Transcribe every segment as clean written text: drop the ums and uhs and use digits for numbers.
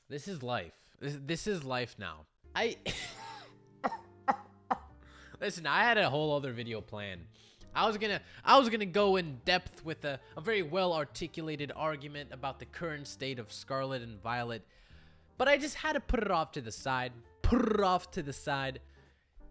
This is life. This is life now. Listen, I had a whole other video planned. I was gonna go in depth with a very well articulated argument about the current state of Scarlet and Violet, but I just had to put it off to the side.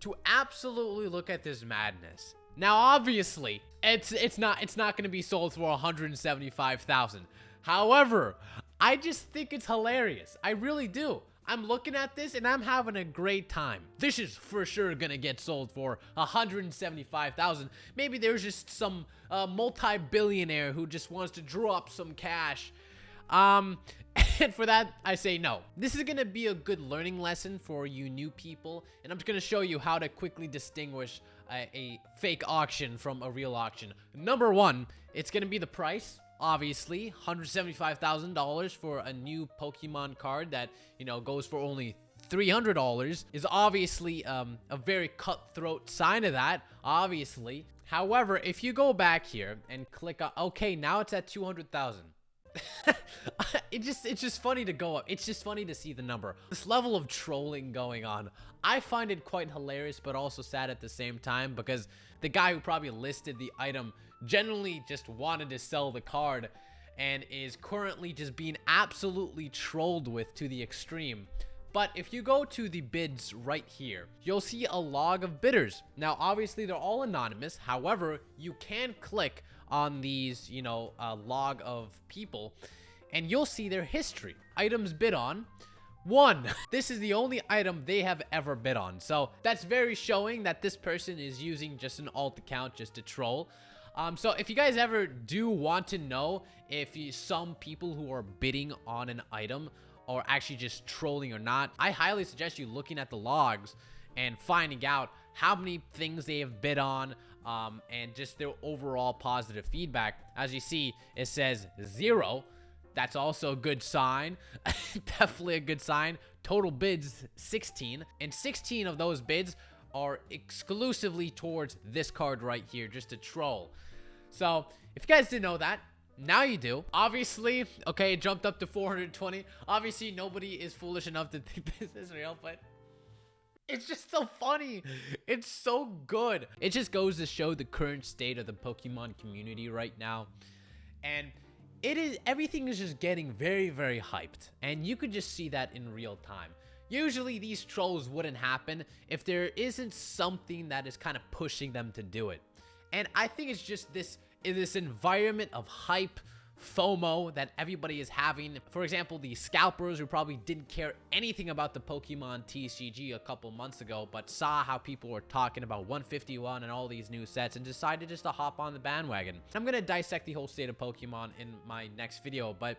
To absolutely look at this madness. Now, obviously, it's not gonna be sold for 175,000. However, I just think it's hilarious. I really do. I'm looking at this and I'm having a great time. This is for sure gonna get sold for 175,000. Maybe there's just some multi-billionaire who just wants to drop some cash. And for that, I say no. This is gonna be a good learning lesson for you new people, and I'm just gonna show you how to quickly distinguish a fake auction from a real auction. Number one, it's gonna be the price. Obviously, $175,000 for a new Pokemon card that, you know, goes for only $300 is obviously a very cutthroat sign of that, obviously. However, if you go back here and click on, okay, now it's at 200,000. It's just funny to go up. It's just funny to see the number. This level of trolling going on, I find it quite hilarious, but also sad at the same time, because the guy who probably listed the item generally just wanted to sell the card and is currently just being absolutely trolled with to the extreme. But if you go to the bids right here, you'll see a log of bidders. Now, obviously, they're all anonymous. However, you can click on these, you know, log of people, and you'll see their history. Items bid on. 1. This is the only item they have ever bid on. So that's very showing that this person is using just an alt account just to troll. So if you guys ever do want to know if some people who are bidding on an item or actually just trolling or not, I highly suggest you looking at the logs and finding out how many things they have bid on, and just their overall positive feedback. As you see, it says 0. That's also a good sign. Definitely a good sign. Total bids 16, and 16 of those bids are exclusively towards this card right here, just to troll. So if you guys didn't know that, now you do. Obviously, okay, it jumped up to 420. Obviously, nobody is foolish enough to think this is real, but it's just so funny. It's so good. It just goes to show the current state of the Pokemon community right now. And everything is just getting very, very hyped. And you could just see that in real time. Usually these trolls wouldn't happen if there isn't something that is kind of pushing them to do it. And I think it's just this environment of hype, FOMO that everybody is having. For example, the scalpers who probably didn't care anything about the Pokemon TCG a couple months ago, but saw how people were talking about 151 and all these new sets and decided just to hop on the bandwagon. I'm going to dissect the whole state of Pokemon in my next video, but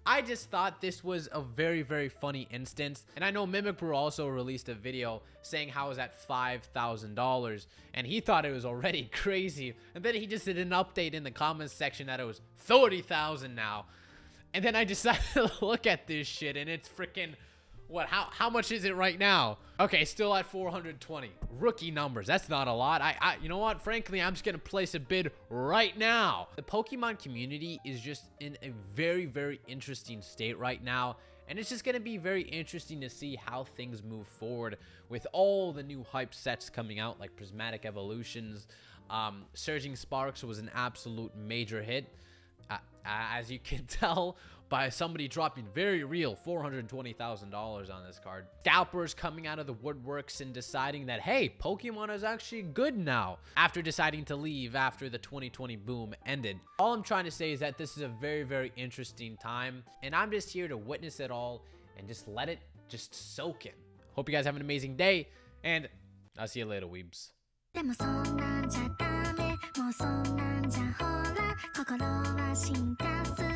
I just thought this was a very, very funny instance. And I know Mimikru also released a video saying how it was at $5,000, and he thought it was already crazy. And then he just did an update in the comments section that it was 30,000 now. And then I decided to look at this shit, and it's freaking, what, how much is it right now? Okay, still at 420. Rookie numbers. That's not a lot. You know what? Frankly, I'm just gonna place a bid right now. The Pokemon community is just in a very, very interesting state right now, and it's just gonna be very interesting to see how things move forward with all the new hype sets coming out, like Prismatic Evolutions. Surging Sparks was an absolute major hit. As you can tell by somebody dropping very real $420,000 on this card. Scalpers coming out of the woodworks and deciding that, hey, Pokemon is actually good now, after deciding to leave after the 2020 boom ended. All I'm trying to say is that this is a very, very interesting time, and I'm just here to witness it all and just let it just soak in. Hope you guys have an amazing day, and I'll see you later, weebs. でもそんなんじゃダメもうそんなんじゃほら心は進化する